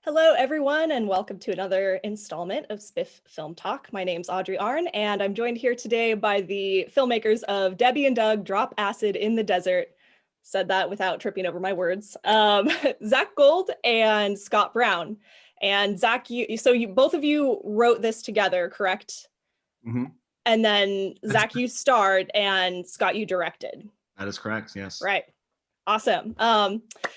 Hello, everyone, and welcome to another installment of SBIFF Film Talk. My name's Audrey Arn, and I'm joined here today by the filmmakers of Debbie and Doug Drop Acid in the Desert. Said that without tripping over my words. Zack Gold and Scott Brown. And Zack, both of you wrote this together, correct? Mm-hmm. And then Zack, you starred, and Scott, you directed. That is correct, yes. Right. Awesome.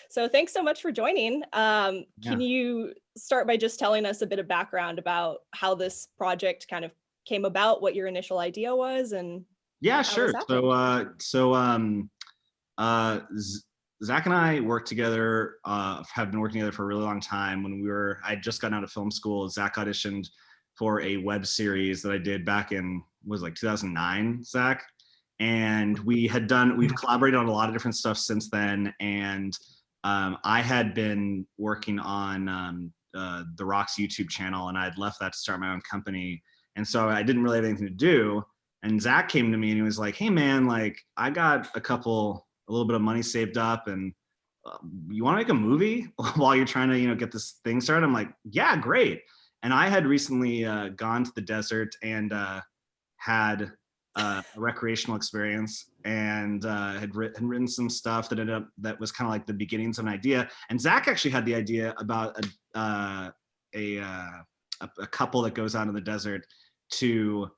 So thanks so much for joining. Can you start by just telling us a bit of background about how this project kind of came about, what your initial idea was, and yeah, sure. Zack and I worked together, have been working together for a really long time. I'd just gotten out of film school. Zack auditioned for a web series that I did back in, 2009, Zack? And we've collaborated on a lot of different stuff since then. And I had been working on The Rock's YouTube channel, and I had left that to start my own company. And so I didn't really have anything to do. And Zack came to me and he was like, hey man, I got a little bit of money saved up, and you want to make a movie while you're trying to, get this thing started? I'm like, yeah, great. And I had recently gone to the desert and had a recreational experience, and had written some stuff that was kind of like the beginnings of an idea. And Zack actually had the idea about a couple that goes out in the desert to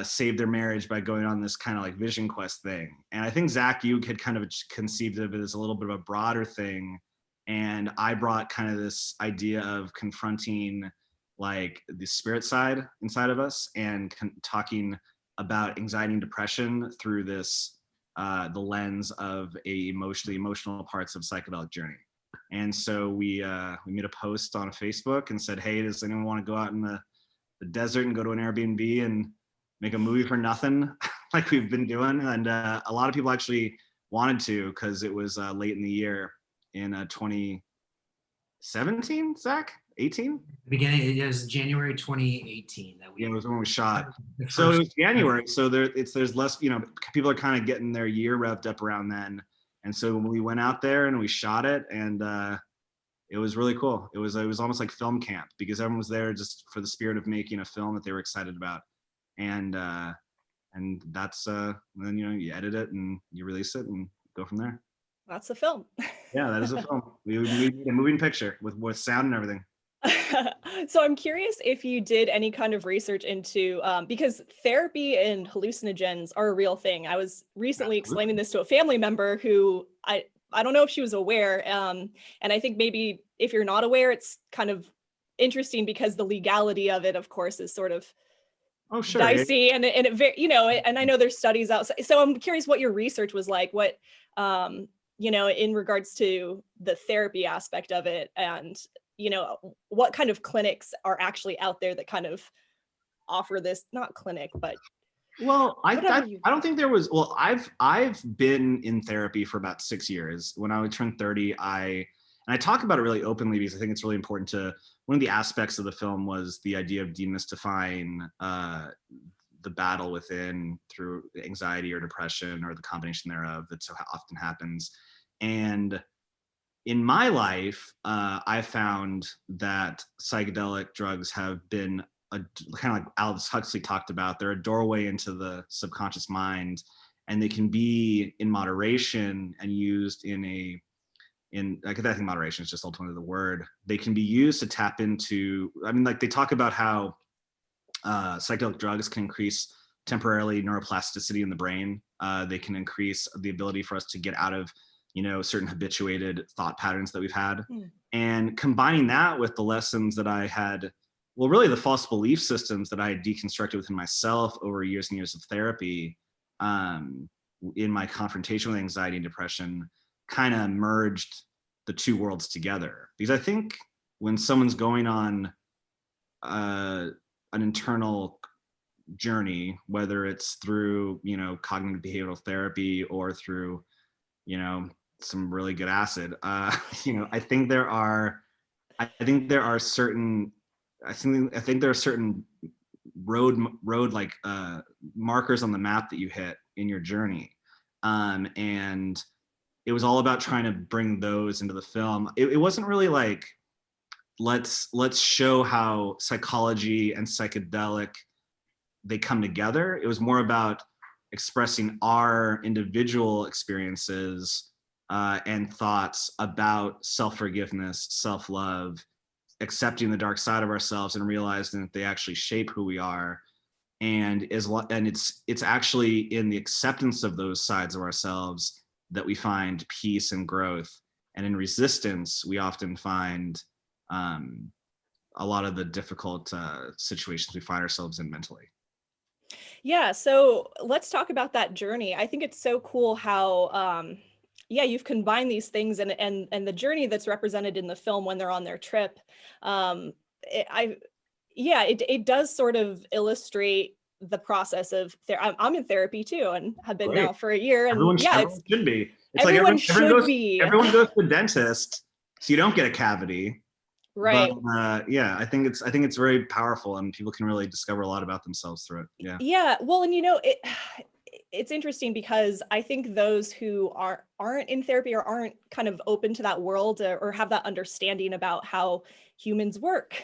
save their marriage by going on this kind of like vision quest thing. And I think Zack, you had kind of conceived of it as a little bit of a broader thing, and I brought kind of this idea of confronting like the spirit side inside of us and talking about anxiety and depression through this the lens of the emotional parts of psychedelic journey. And so we made a post on Facebook and said, hey, does anyone want to go out in the desert and go to an Airbnb and make a movie for nothing like we've been doing? And a lot of people actually wanted to, because it was late in the year in 2017, Zack? 18? The beginning, it was January 2018 that we. Yeah, it was when we shot. So it was January. So there's less, people are kind of getting their year revved up around then. And so when we went out there and we shot it, and it was really cool. It was almost like film camp, because everyone was there just for the spirit of making a film that they were excited about. And that's then you edit it and you release it and go from there. That's a film. Yeah, that is a film. We made a moving picture with sound and everything. So I'm curious if you did any kind of research into, because therapy and hallucinogens are a real thing. I was recently explaining this to a family member who I don't know if she was aware. And I think maybe if you're not aware, it's kind of interesting because the legality of it, of course, is sort of dicey, and it and I know there's studies outside. So I'm curious what your research was like, what, in regards to the therapy aspect of it, and what kind of clinics are actually out there that kind of offer this, not clinic, but I don't think there was. Well, I've been in therapy for about 6 years. When I would turn 30, I talk about it really openly because I think it's really important to. One of the aspects of the film was the idea of demystifying the battle within through anxiety or depression or the combination thereof that so often happens. And in my life, I found that psychedelic drugs have been kind of like Aldous Huxley talked about. They're a doorway into the subconscious mind, and they can be in moderation and used I think moderation is just ultimately the word. They can be used to tap into, they talk about how psychedelic drugs can increase temporarily neuroplasticity in the brain. They can increase the ability for us to get out of certain habituated thought patterns that we've had. And combining that with the lessons that I had, well, really the false belief systems that I had deconstructed within myself over years and years of therapy, in my confrontation with anxiety and depression, kind of merged the two worlds together. Because I think when someone's going on an internal journey, whether it's through, cognitive behavioral therapy or through, some really good acid. I think there are certain road like markers on the map that you hit in your journey, and it was all about trying to bring those into the film. It wasn't really like let's show how psychology and psychedelic, they come together. It was more about expressing our individual experiences and thoughts about self-forgiveness, self-love, accepting the dark side of ourselves and realizing that they actually shape who we are. And it's actually in the acceptance of those sides of ourselves that we find peace and growth. And in resistance, we often find a lot of the difficult situations we find ourselves in mentally. Yeah, so let's talk about that journey. I think it's so cool how yeah, you've combined these things, and the journey that's represented in the film when they're on their trip. It does sort of illustrate the process of I'm in therapy too, and have been now for a year. And everyone should be. It's everyone like should be. Everyone goes to the dentist, so you don't get a cavity. Right. But yeah, I think it's very powerful, and people can really discover a lot about themselves through it. Yeah. Yeah. Well, and it's interesting because I think those who aren't in therapy or aren't kind of open to that world or have that understanding about how humans work,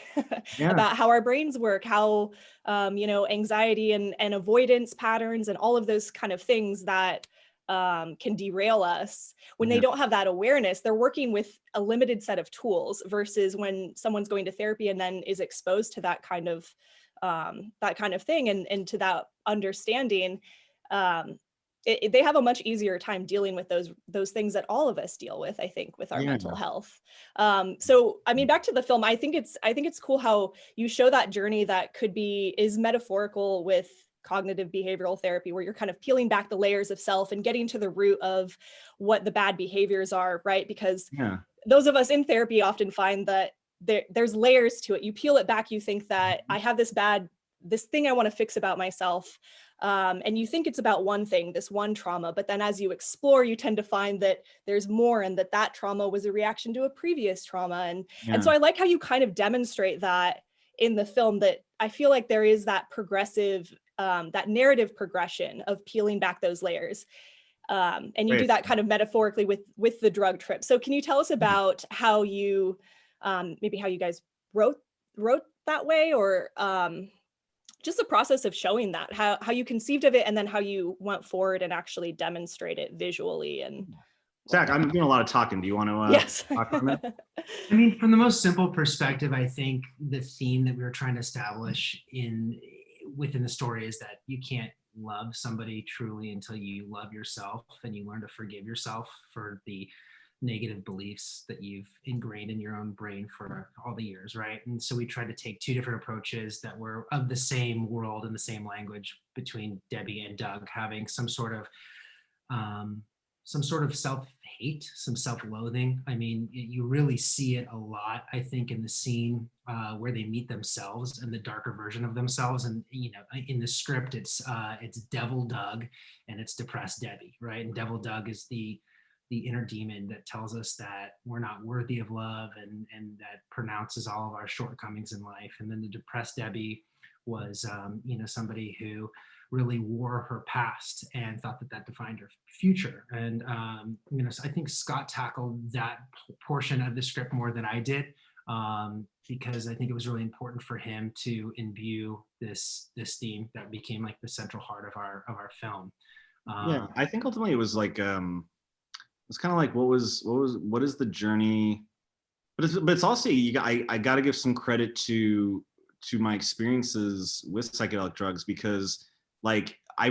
about how our brains work, how anxiety and avoidance patterns and all of those kind of things that can derail us. When they don't have that awareness, they're working with a limited set of tools versus when someone's going to therapy and then is exposed to that kind of thing and to that understanding. They have a much easier time dealing with those things that all of us deal with, I think, with our mental health. So, I mean, back to the film, I think it's cool how you show that journey that is metaphorical with cognitive behavioral therapy, where you're kind of peeling back the layers of self and getting to the root of what the bad behaviors are, right? Because those of us in therapy often find that there's layers to it. You peel it back, you think that I have this thing I want to fix about myself. And you think it's about one thing, this one trauma, but then as you explore, you tend to find that there's more, and that trauma was a reaction to a previous trauma. And so I like how you kind of demonstrate that in the film, that I feel like there is that progressive, that narrative progression of peeling back those layers. And you do that kind of metaphorically with the drug trip. So can you tell us about how you, maybe how you guys wrote that way, or just the process of showing that, how you conceived of it, and then how you went forward and actually demonstrate it visually? And Zach, I'm doing a lot of talking. Do you want to yes. talk on that? I mean, from the most simple perspective, I think the theme that we were trying to establish within the story is that you can't love somebody truly until you love yourself and you learn to forgive yourself for the negative beliefs that you've ingrained in your own brain for all the years, right? And so we tried to take two different approaches that were of the same world and the same language between Debbie and Doug, having some sort of self-hate, some self-loathing. I mean, you really see it a lot, I think, in the scene where they meet themselves and the darker version of themselves. And in the script, it's Devil Doug and it's Depressed Debbie, right? And Devil Doug is the inner demon that tells us that we're not worthy of love and that pronounces all of our shortcomings in life. And then the Depressed Debbie was somebody who really wore her past and thought that defined her future. And I think Scott tackled that portion of the script more than I did, because I think it was really important for him to imbue this theme that became like the central heart of our film. I think ultimately it was like it's kind of like what is the journey, but it's also I got to give some credit to my experiences with psychedelic drugs, because like I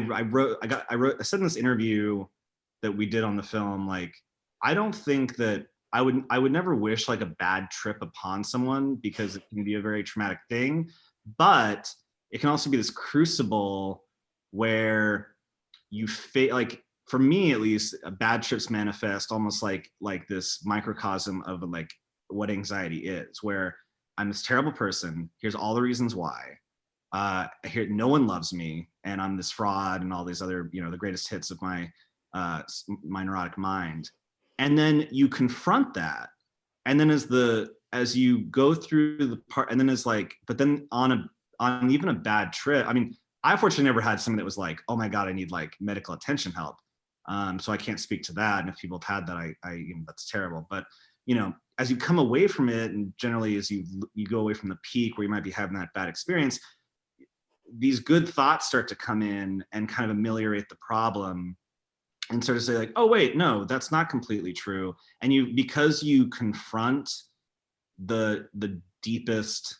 said in this interview that we did on the film, like I don't think that I would never wish like a bad trip upon someone, because it can be a very traumatic thing, but it can also be this crucible where you like, for me at least, bad trips manifest almost like this microcosm of like what anxiety is, where I'm this terrible person, here's all the reasons why, I hear no one loves me, and I'm this fraud, and all these other, the greatest hits of my neurotic mind. And then you confront that, and then as you go through the part, and then it's like, but then on even a bad trip, I mean, I fortunately never had something that was like, oh my God, I need like medical attention help. So I can't speak to that. And if people have had that, I that's terrible. But you know, as you come away from it, and generally as you go away from the peak where you might be having that bad experience, these good thoughts start to come in and kind of ameliorate the problem, and sort of say like, oh wait, no, that's not completely true. And because you confront the deepest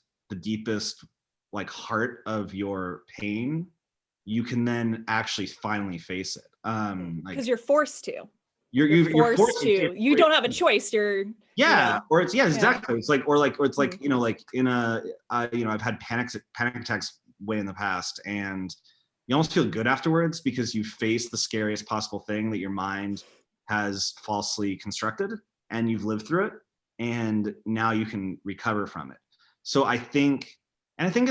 like heart of your pain, you can then actually finally face it. Because you're forced to. You're forced to. You don't have a choice. Yeah, you know, or it's exactly. It's like, or it's like, Mm-hmm. you know, like in you know, I've had panic attacks way in the past, and you almost feel good afterwards because you face the scariest possible thing that your mind has falsely constructed, and you've lived through it, and now you can recover from it. So I think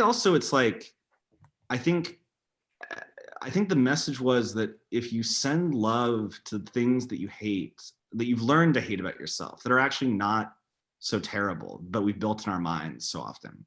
also it's like, I think the message was that if you send love to things that you hate, that you've learned to hate about yourself, that are actually not so terrible, but we've built in our minds so often.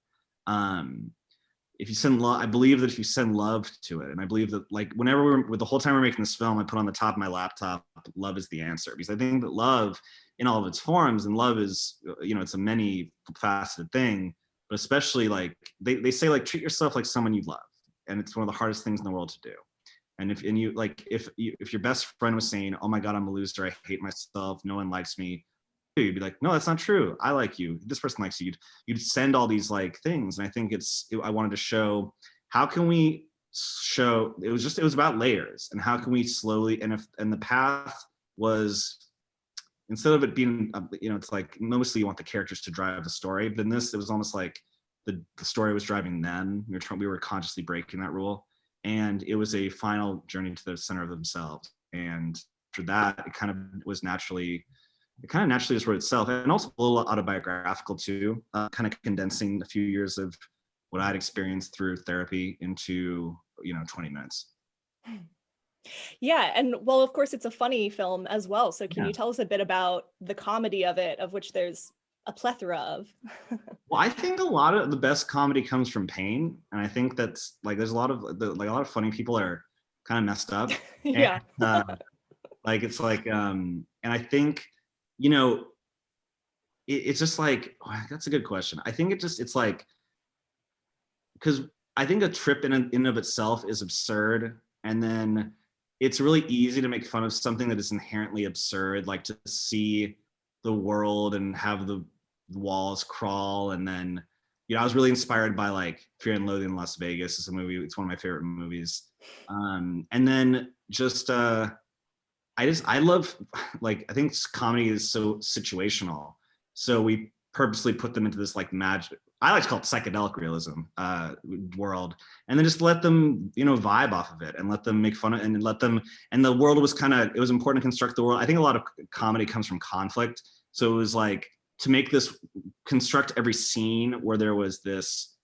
If you send love, I believe that if you send love to it, and I believe that, like, whenever with the whole time we're making this film, I put on the top of my laptop, love is the answer, because I think that love in all of its forms, and love is, you know, it's a many faceted thing, but especially like they say, like, treat yourself like someone you love. And it's one of the hardest things in the world to do. And if your best friend was saying, oh my God, I'm a loser, I hate myself, no one likes me, you'd be like, no, that's not true, I like you, this person likes you. You'd send all these like things. And I think I wanted to show, how can we show, it was about layers, and how can we slowly, and the path was, instead of it being, you know, it's like mostly you want the characters to drive the story, but in this it was almost like the story was driving them. We were consciously breaking that rule, and it was a final journey to the center of themselves. And after that, it kind of naturally just wrote itself, and also a little autobiographical too, kind of condensing a few years of what I'd experienced through therapy into, you know, 20 minutes. Yeah, and well, of course, it's a funny film as well. So can Yeah. you tell us a bit about the comedy of it, of which there's a plethora of? Well, I think a lot of the best comedy comes from pain, and I think that's like, there's a lot of funny people are kind of messed up. Yeah. And, like, it's like, and I think, you know, it's just like, oh, that's a good question. I think it's like, because I think a trip in and of itself is absurd, and then it's really easy to make fun of something that is inherently absurd, like to see the world and have the walls crawl. And then, you know, I was really inspired by like Fear and Loathing in Las Vegas. It's a movie, it's one of my favorite movies. And then just I love, like, I think comedy is so situational, so we purposely put them into this like magic, I like to call it psychedelic realism world, and then just let them, you know, vibe off of it, and let them make fun of, and let them, and the world was kind of, it was important to construct the world. I think a lot of comedy comes from conflict, so it was like to make this, construct every scene where there was this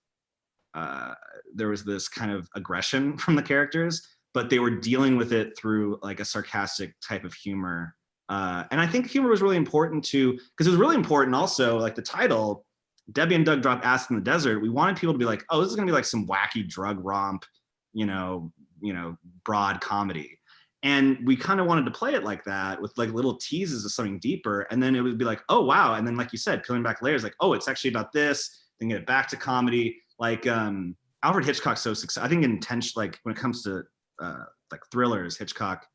kind of aggression from the characters, but they were dealing with it through like a sarcastic type of humor. And I think humor was really important too, because it was really important also, like the title, Debbie and Doug Drop Acid in the Desert. We wanted people to be like, oh, this is gonna be like some wacky drug romp, you know, broad comedy. And we kind of wanted to play it like that, with like little teases of something deeper. And then it would be like, oh, wow. And then, like you said, peeling back layers, like, oh, it's actually about this, then get it back to comedy. Like Alfred Hitchcock's so successful. I think like when it comes to like thrillers, Hitchcock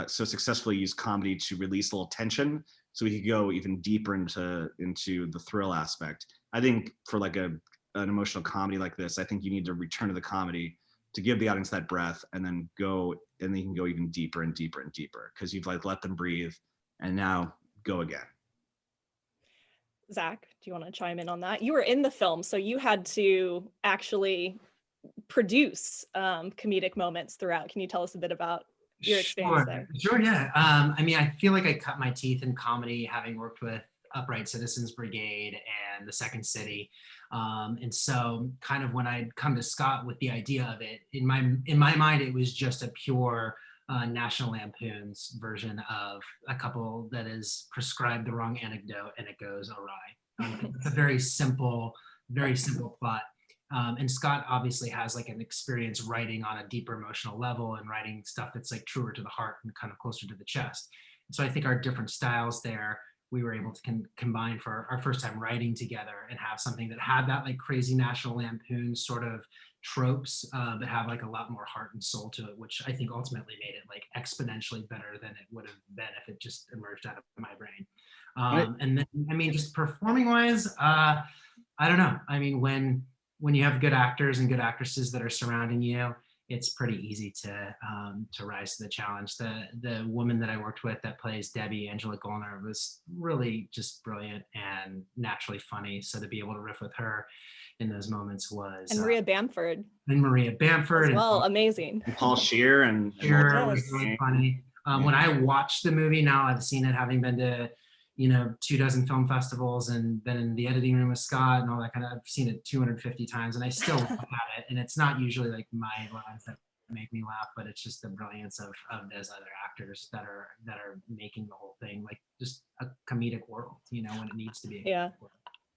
so successfully used comedy to release a little tension, so we could go even deeper into the thrill aspect. I think for like an emotional comedy like this, I think you need to return to the comedy to give the audience that breath, and then you can go even deeper and deeper and deeper, because you've like let them breathe, and now go again. Zach, do you want to chime in on that? You were in the film, so you had to actually produce comedic moments throughout. Can you tell us a bit about your experience there? Sure, yeah. I mean, I feel like I cut my teeth in comedy, having worked with Upright Citizens Brigade and the Second City. And so kind of when I'd come to Scott with the idea of it, in my mind, it was just a pure National Lampoon's version of a couple that is prescribed the wrong anecdote and it goes awry. It's a very simple plot. And Scott obviously has like an experience writing on a deeper emotional level and writing stuff that's like truer to the heart and kind of closer to the chest. And so I think our different styles there we were able to combine for our first time writing together and have something that had that like crazy National Lampoon sort of tropes, but have like a lot more heart and soul to it, which I think ultimately made it like exponentially better than it would have been if it just emerged out of my brain. And then, I mean, just performing wise, I don't know. I mean, when you have good actors and good actresses that are surrounding you, it's pretty easy to rise to the challenge. The woman that I worked with that plays Debbie, Angela Golner, was really just brilliant and naturally funny. So to be able to riff with her in those moments was And Maria Bamford. And Maria Bamford as well, and amazing. Paul Scheer and Scheer was really funny. When I watched the movie, now I've seen it, having been to 24 film festivals and been in the editing room with Scott and all that kind of, I've seen it 250 times and I still laugh at it. And it's not usually like my lines that make me laugh, but it's just the brilliance of those other actors that are making the whole thing like just a comedic world, when it needs to be. Yeah.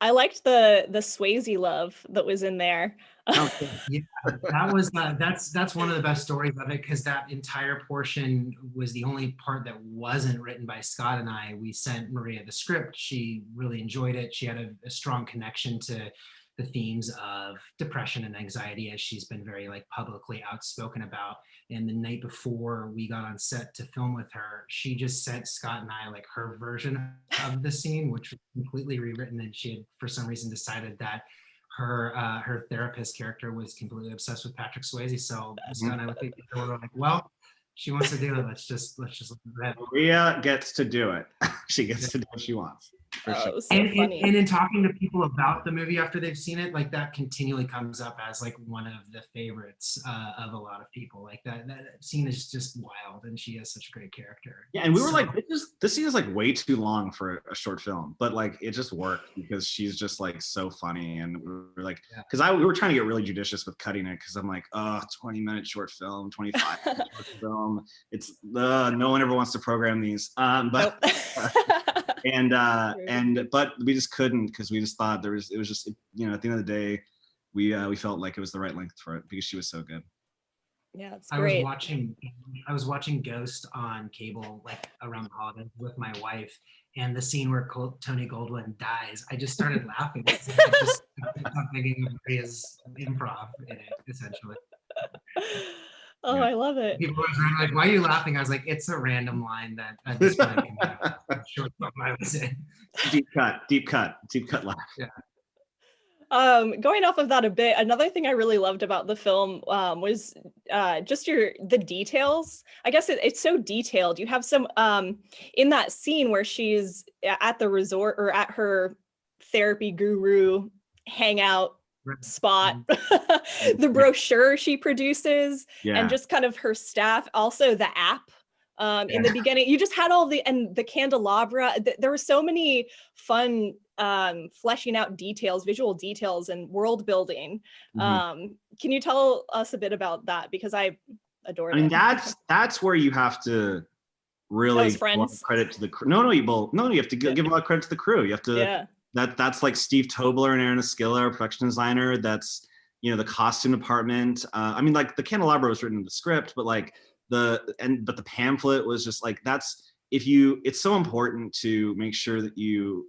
I liked the Swayze love that was in there. Yeah, that was that's one of the best stories of it, because that entire portion was the only part that wasn't written by Scott and I. We sent Maria the script. She really enjoyed it. She had a strong connection to the themes of depression and anxiety, as she's been very like publicly outspoken about. And the night before we got on set to film with her, she just sent Scott and I like her version of the scene, which was completely rewritten. And she had for some reason decided that her therapist character was completely obsessed with Patrick Swayze. So Scott and I looked at each other like, well, she wants to do it. Let's just look at that. Maria gets to do it. She gets to do what she wants. For sure. It was so funny. And in talking to people about the movie after they've seen it, like that continually comes up as like one of the favorites of a lot of people. Like that scene is just wild, and she has such a great character. Yeah, and we were like, this scene is like way too long for a short film, but like it just worked because she's just like so funny, and we were like, because we were trying to get really judicious with cutting it, because I'm like, 20-minute short film, 25-minute short film. It's no one ever wants to program these, but. But we just couldn't, because we just thought it was just at the end of the day we felt like it was the right length for it because she was so good. Yeah, it's great. I was watching Ghost on cable like around the holidays with my wife, and the scene where Tony Goldwyn dies, I just started laughing. I just thinking of Maria's improv in it, essentially. Oh, yeah. I love it. People were like, why are you laughing? I was like, it's a random line that at this point I'm sure I was in. Deep cut laugh. Yeah. Going off of that a bit, another thing I really loved about the film was just the details. I guess it's so detailed. You have some in that scene where she's at the resort or at her therapy guru hangout spot, the brochure she produces, and just kind of her staff, also the app. In the beginning, you just had and the candelabra. There were so many fun fleshing out details, visual details, and world building. Can you tell us a bit about that? Because I adore it. I mean, that's where you have to really give credit to the crew. No, you have to give a lot of credit to the crew. You have to. That's like Steve Tobler and Aaron Askilla, our production designer. That's the costume department. I mean, like the candelabra was written in the script, but like but the pamphlet was just like it's so important to make sure that you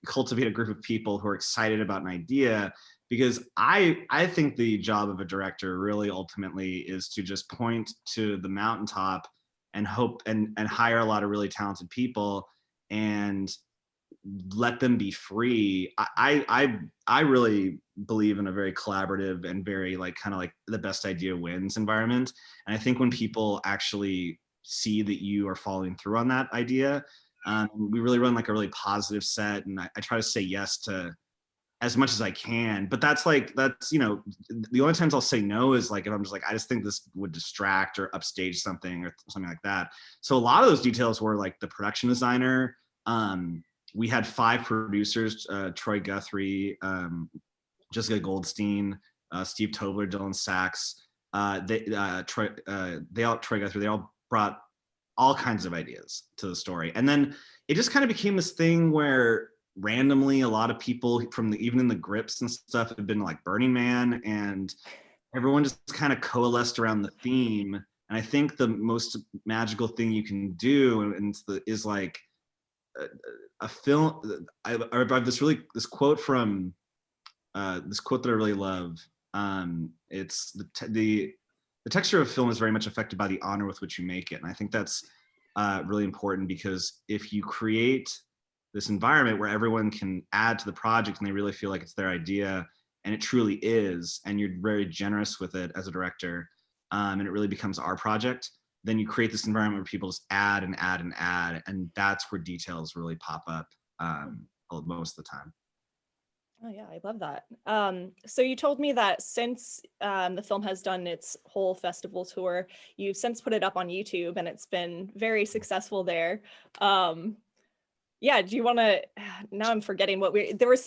cultivate a group of people who are excited about an idea, because I think the job of a director really ultimately is to just point to the mountaintop and hope and hire a lot of really talented people and let them be free. I really believe in a very collaborative and very like kind of like the best idea wins environment. And I think when people actually see that you are following through on that idea, we really run like a really positive set, and I try to say yes to as much as I can. But that's the only times I'll say no is like if I'm just like, I just think this would distract or upstage something or something like that. So a lot of those details were like the production designer. We had 5 producers: Troy Guthrie, Jessica Goldstein, Steve Tobler, Dylan Sachs. Troy Guthrie. They all brought all kinds of ideas to the story, and then it just kind of became this thing where randomly a lot of people from even in the grips and stuff have been like Burning Man, and everyone just kind of coalesced around the theme. And I think the most magical thing you can do is like a film. I have this quote from this quote that I really love. It's the texture of film is very much affected by the honor with which you make it, and I think that's really important, because if you create this environment where everyone can add to the project and they really feel like it's their idea, and it truly is, and you're very generous with it as a director, and it really becomes our project, then you create this environment where people just add and add and add, and that's where details really pop up most of the time. Oh yeah, I love that. So you told me that since the film has done its whole festival tour, you've since put it up on YouTube and it's been very successful there. Yeah, do you want to, now I'm forgetting what there were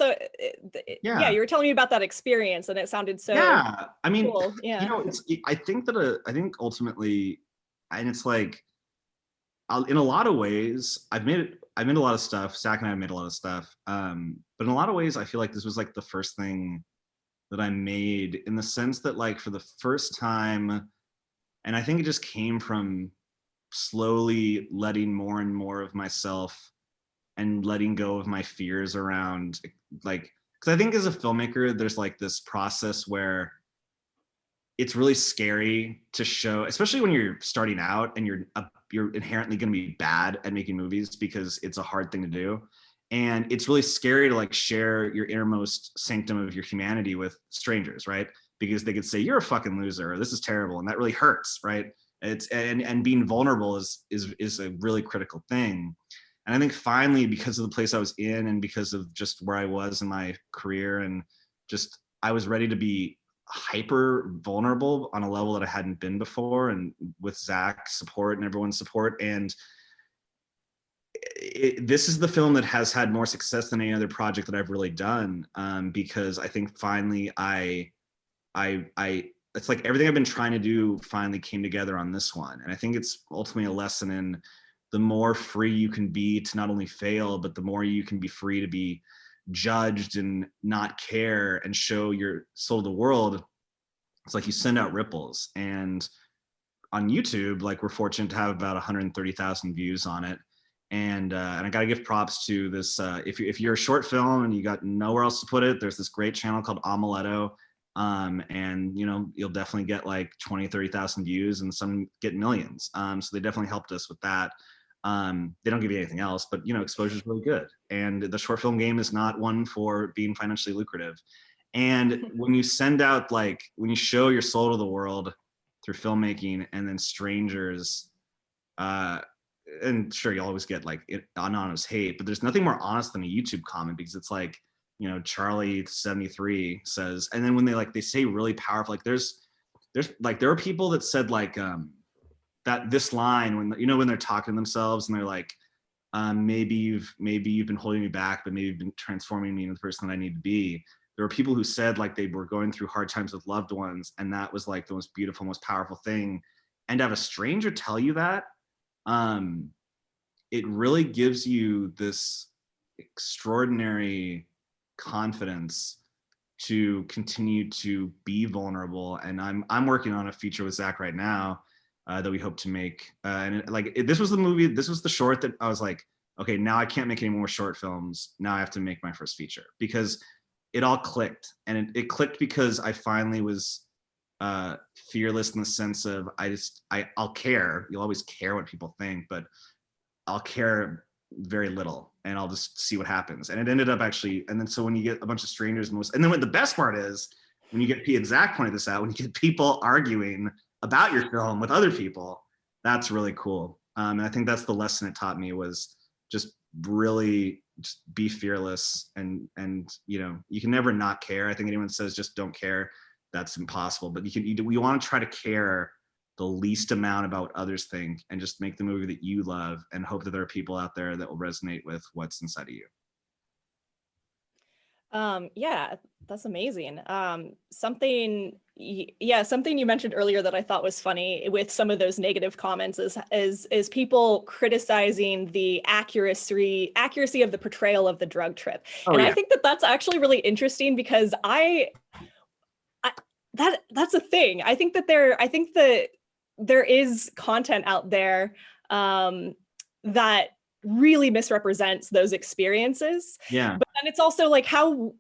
yeah, you were telling me about that experience and it sounded so I mean, cool. Yeah. you know, I think ultimately, and it's like, in a lot of ways, I've made a lot of stuff. Zack and I have made a lot of stuff. But in a lot of ways, I feel like this was like the first thing that I made, in the sense that, like, for the first time, and I think it just came from slowly letting more and more of myself and letting go of my fears around, like, because I think as a filmmaker, there's like this process where it's really scary to show, especially when you're starting out and you're inherently going to be bad at making movies, because it's a hard thing to do. And it's really scary to like share your innermost sanctum of your humanity with strangers, right? Because they could say, you're a fucking loser, or this is terrible. And that really hurts, right? And being vulnerable is a really critical thing. And I think finally, because of the place I was in and because of just where I was in my career, and just, I was ready to be hyper vulnerable on a level that I hadn't been before, and with Zack's support and everyone's support. And this is the film that has had more success than any other project that I've really done, because I think finally it's like everything I've been trying to do finally came together on this one. And I think it's ultimately a lesson in the more free you can be to not only fail, but the more you can be free to be judged and not care and show your soul to the world. It's like you send out ripples. And on YouTube, like, we're fortunate to have about 130,000 views on it. And I got to give props to this. If you're a short film and you got nowhere else to put it, there's this great channel called Omeletto. And, you know, you'll definitely get like 20, 30,000 views, and some get millions. So they definitely helped us with that. They don't give you anything else, but, you know, exposure is really good. And the short film game is not one for being financially lucrative. And when you send out, like, when you show your soul to the world through filmmaking, and then strangers, and sure, you always get like anonymous hate, but there's nothing more honest than a YouTube comment, because it's like, you know, Charlie73 says, and then when they say really powerful, like, there's like, there are people that said like, that this line, when, you know, when they're talking to themselves and they're like, maybe you've been holding me back, but maybe you've been transforming me into the person that I need to be. There were people who said like they were going through hard times with loved ones, and that was like the most beautiful, most powerful thing. And to have a stranger tell you that, it really gives you this extraordinary confidence to continue to be vulnerable. And I'm working on a feature with Zack right now, that we hope to make. This was the short that I was like, okay, now I can't make any more short films. Now I have to make my first feature, because it all clicked. And it clicked because I finally was fearless, in the sense of, I'll care. You'll always care what people think, but I'll care very little, and I'll just see what happens. And it ended up actually, and then so when you get a bunch of strangers, and then what the best part is, when you get and Zack pointed this out, when you get people arguing about your film with other people, that's really cool. And I think that's the lesson it taught me, was just really just be fearless, and you know, you can never not care. I think anyone says just don't care, that's impossible. But you want to try to care the least amount about what others think, and just make the movie that you love, and hope that there are people out there that will resonate with what's inside of you. Yeah, that's amazing. Something you mentioned earlier that I thought was funny with some of those negative comments is people criticizing the accuracy of the portrayal of the drug trip. And I think that that's actually really interesting, because that's a thing. I think that there is content out there that really misrepresents those experiences. Yeah. But then it's also like, what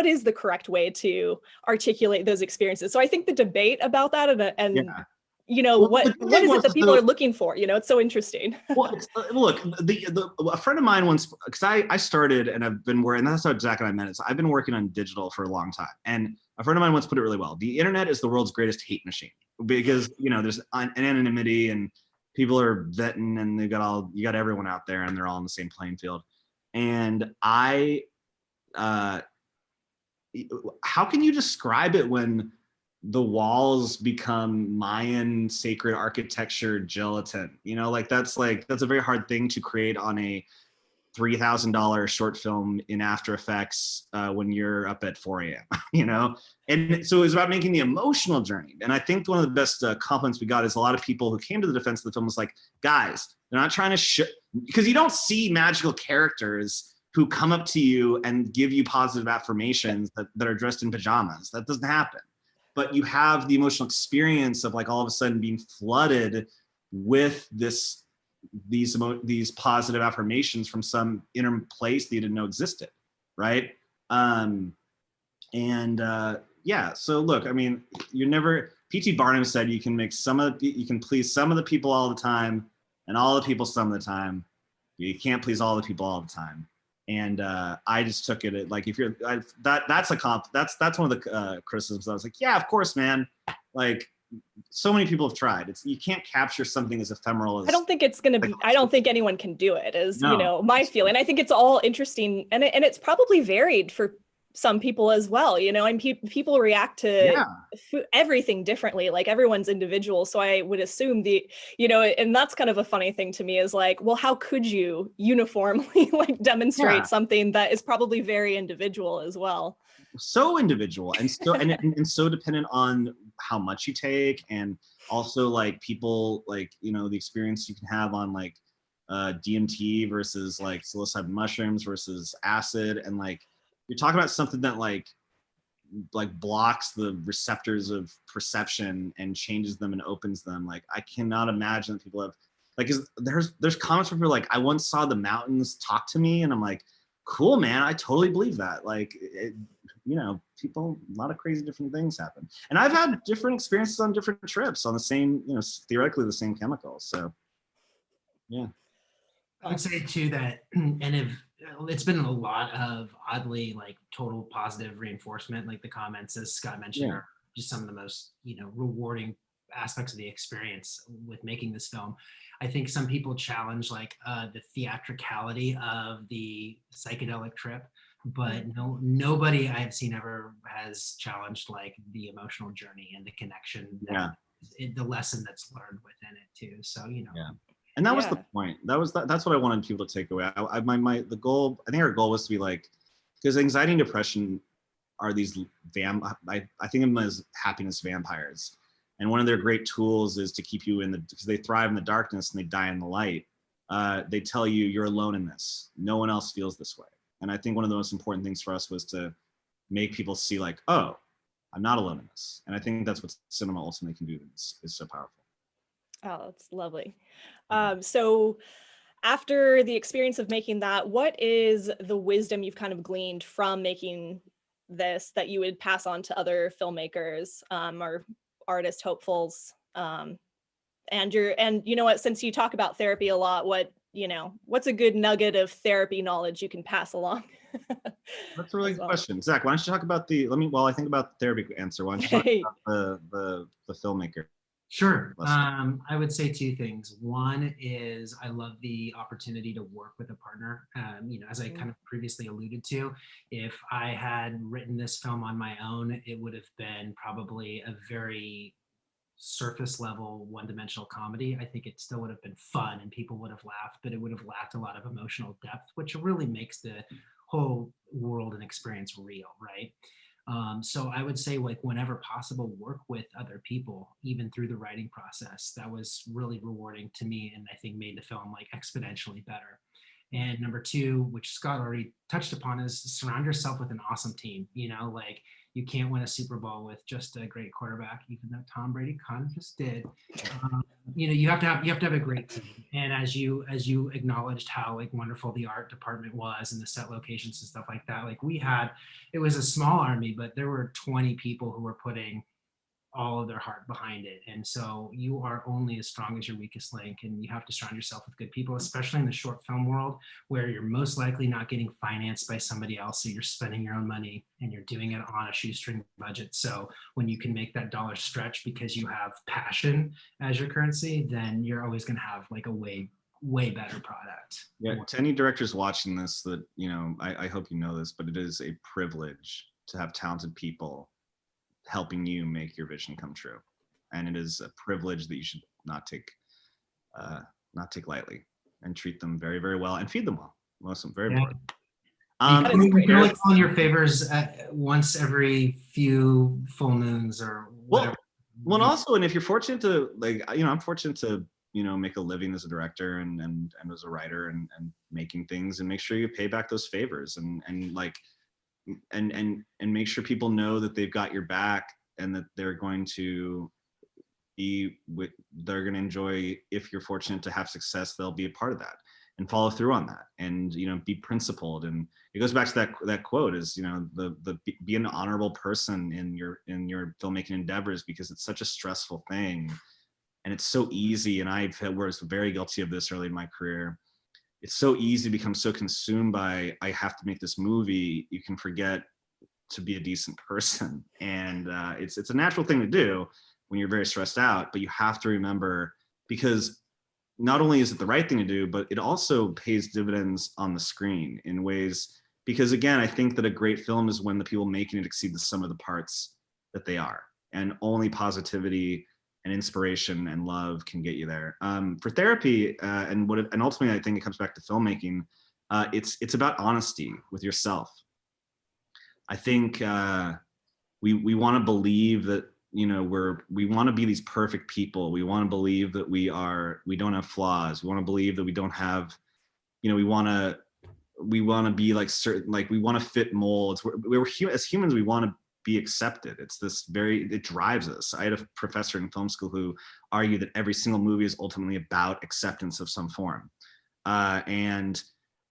is the correct way to articulate those experiences? So I think the debate about that and Yeah. you know, Well, what the thing is it was, that people are looking for? You know, it's so interesting. well, look, a friend of mine once, because I started and I've been working, that's how Zack and I met. Is I've been working on digital for a long time, and a friend of mine once put it really well: the internet is the world's greatest hate machine, because there's an anonymity and people are vetting, and you got everyone out there, and they're all on the same playing field. And how can you describe it when the walls become Mayan sacred architecture gelatin? That's a very hard thing to create on a $3,000 short film in After Effects when you're up at 4 a.m. And so it was about making the emotional journey. And I think one of the best compliments we got is a lot of people who came to the defense of the film was like, guys, they're not trying to because you don't see magical characters who come up to you and give you positive affirmations that are dressed in pajamas. That doesn't happen. But you have the emotional experience of like all of a sudden being flooded with these positive affirmations from some inner place that you didn't know existed, right? Yeah. So look, I mean, P.T. Barnum said you can please some of the people all the time, and all the people some of the time. You can't please all the people all the time. And I just took it like, if you're that's one of the criticisms. I was like, yeah, of course, man. Like, so many people have tried. You can't capture something as ephemeral as. I don't think it's going to be, I don't think anyone can do it, is, my feeling. I think it's all interesting, and it's probably varied for some people as well, and people react to everything differently. Like, everyone's individual. So I would assume and that's kind of a funny thing to me, is like, well, how could you uniformly like demonstrate something that is probably very individual as well? So individual, and so and so dependent on how much you take, and also like people like the experience you can have on like DMT versus like psilocybin mushrooms versus acid, and like you're talking about something that like blocks the receptors of perception and changes them and opens them. Like, I cannot imagine that people have like, there's comments where people are like, I once saw the mountains talk to me, and I'm like, cool, man, I totally believe that. Like, people, a lot of crazy different things happen. And I've had different experiences on different trips on the same, theoretically the same chemicals. So, yeah. I would say too that, and it's been a lot of oddly like total positive reinforcement, like the comments, as Scott mentioned, are just some of the most, rewarding aspects of the experience with making this film. I think some people challenge like the theatricality of the psychedelic trip, but nobody I've seen ever has challenged like the emotional journey and the connection, the lesson that's learned within it too. So, And that was the point. That's what I wanted people to take away. The goal, I think our goal was to be like, because anxiety and depression are these I think of them as happiness vampires. And one of their great tools is to keep you because they thrive in the darkness and they die in the light. They tell you you're alone in this. No one else feels this way. And I think one of the most important things for us was to make people see like, oh, I'm not alone in this. And I think that's what cinema ultimately can do. Is so powerful. Oh, that's lovely. So after the experience of making that, what is the wisdom you've kind of gleaned from making this that you would pass on to other filmmakers or artist hopefuls? And you know what, since you talk about therapy a lot, what's a good nugget of therapy knowledge you can pass along? That's a really good question. Zack, why don't you talk about while I think about the therapy answer, why don't you talk about the filmmaker? Sure. I would say two things. One is I love the opportunity to work with a partner. As I kind of previously alluded to, if I had written this film on my own, it would have been probably a very surface level, one-dimensional comedy. I think it still would have been fun and people would have laughed, but it would have lacked a lot of emotional depth, which really makes the whole world and experience real, right? So I would say, like, whenever possible, work with other people, even through the writing process. That was really rewarding to me, and I think made the film like exponentially better. And number two, which Scott already touched upon, is surround yourself with an awesome team. Like, You can't win a Super Bowl with just a great quarterback, even though Tom Brady kind of just did. You have to have a great team. And as you acknowledged how like wonderful the art department was and the set locations and stuff like that, like it was a small army, but there were 20 people who were putting all of their heart behind it. And so you are only as strong as your weakest link, and you have to surround yourself with good people, especially in the short film world where you're most likely not getting financed by somebody else. So you're spending your own money and you're doing it on a shoestring budget. So when you can make that dollar stretch because you have passion as your currency, then you're always going to have like a way better product. Yeah, to any directors watching this, that, you know, I hope you know this, but it is a privilege to have talented people helping you make your vision come true, and it is a privilege that you should not take lightly, and treat them very, very well, and feed them well. Most of them, very important. You can only call in your favors once every few full moons or whatever. Well, and also, and if you're fortunate to, like, you know, I'm fortunate to, you know, make a living as a director and as a writer and making things, and make sure you pay back those favors and like and make sure people know that they've got your back, and that they're going to enjoy. If you're fortunate to have success, they'll be a part of that and follow through on that, and, you know, be principled. And it goes back to that quote is, you know, the be an honorable person in your filmmaking endeavors, because it's such a stressful thing, and it's so easy. And I was very guilty of this early in my career. It's so easy to become so consumed by, I have to make this movie, you can forget to be a decent person. And it's a natural thing to do when you're very stressed out, but you have to remember, because not only is it the right thing to do, but it also pays dividends on the screen in ways, because again, I think that a great film is when the people making it exceed the sum of the parts that they are, and only positivity and inspiration and love can get you there. For therapy, and ultimately, I think it comes back to filmmaking. It's about honesty with yourself. I think we want to believe that, you know, we want to be these perfect people. We want to believe that we don't have flaws. We want to believe that we don't have, you know, we want to be like certain, like we want to fit molds. As humans, we want to be accepted. It drives us. I had a professor in film school who argued that every single movie is ultimately about acceptance of some form. And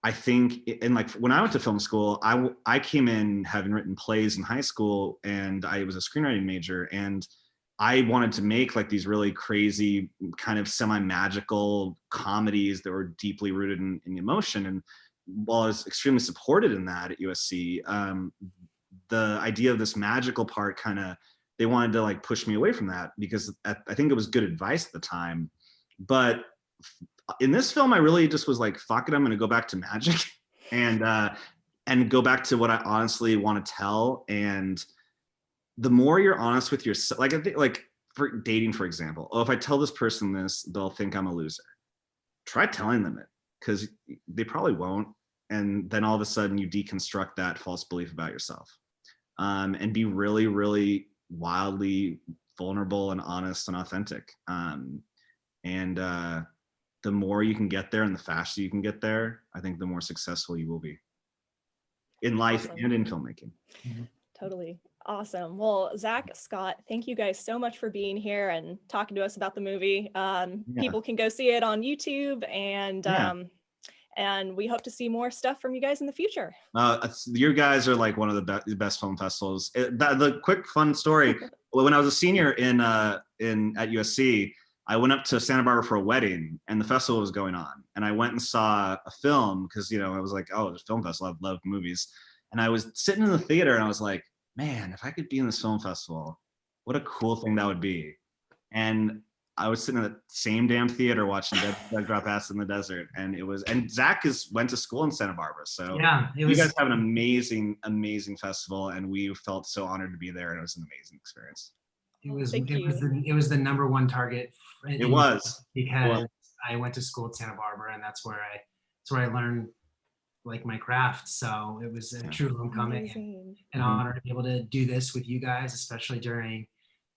I think, and like when I went to film school, I came in having written plays in high school, and I was a screenwriting major, and I wanted to make like these really crazy kind of semi-magical comedies that were deeply rooted in emotion. And while I was extremely supported in that at USC, the idea of this magical part they wanted to like push me away from that, because I think it was good advice at the time. But in this film, I really just was like, fuck it, I'm going to go back to magic and go back to what I honestly want to tell. And the more you're honest with yourself, like I think, like for dating, for example, if I tell this person this, they'll think I'm a loser. Try telling them it, because they probably won't. And then all of a sudden you deconstruct that false belief about yourself. And be really, really wildly vulnerable and honest and authentic. The more you can get there and the faster you can get there, I think the more successful you will be in life and in filmmaking. Totally. Awesome. Well, Zack, Scott, thank you guys so much for being here and talking to us about the movie. People can go see it on YouTube, and we hope to see more stuff from you guys in the future. You guys are like one of the best film festivals. The quick fun story: when I was a senior at USC, I went up to Santa Barbara for a wedding, and the festival was going on. And I went and saw a film because, you know, I was like, oh, there's a film festival. I love movies. And I was sitting in the theater, and I was like, man, if I could be in this film festival, what a cool thing that would be. And I was sitting in the same damn theater watching Dead Drop Acid in the Desert, and Zack went to school in Santa Barbara, so yeah, you guys have an amazing, amazing festival, and we felt so honored to be there, and it was an amazing experience. It was the number one target. It was because I went to school at Santa Barbara, and that's where I learned like my craft. So it was a true homecoming and an honor to be able to do this with you guys, especially during,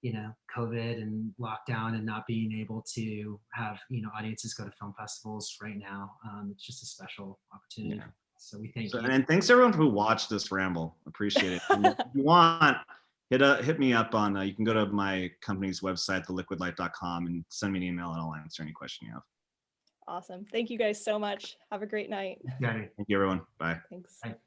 you know, COVID and lockdown and not being able to have, you know, audiences go to film festivals right now. It's just a special opportunity. Yeah. So we thank you. And thanks everyone who watched this ramble. Appreciate it. And if you want, hit me up on, you can go to my company's website, theliquidlight.com, and send me an email and I'll answer any question you have. Awesome. Thank you guys so much. Have a great night. Got it. Thank you, everyone. Bye. Thanks. Bye.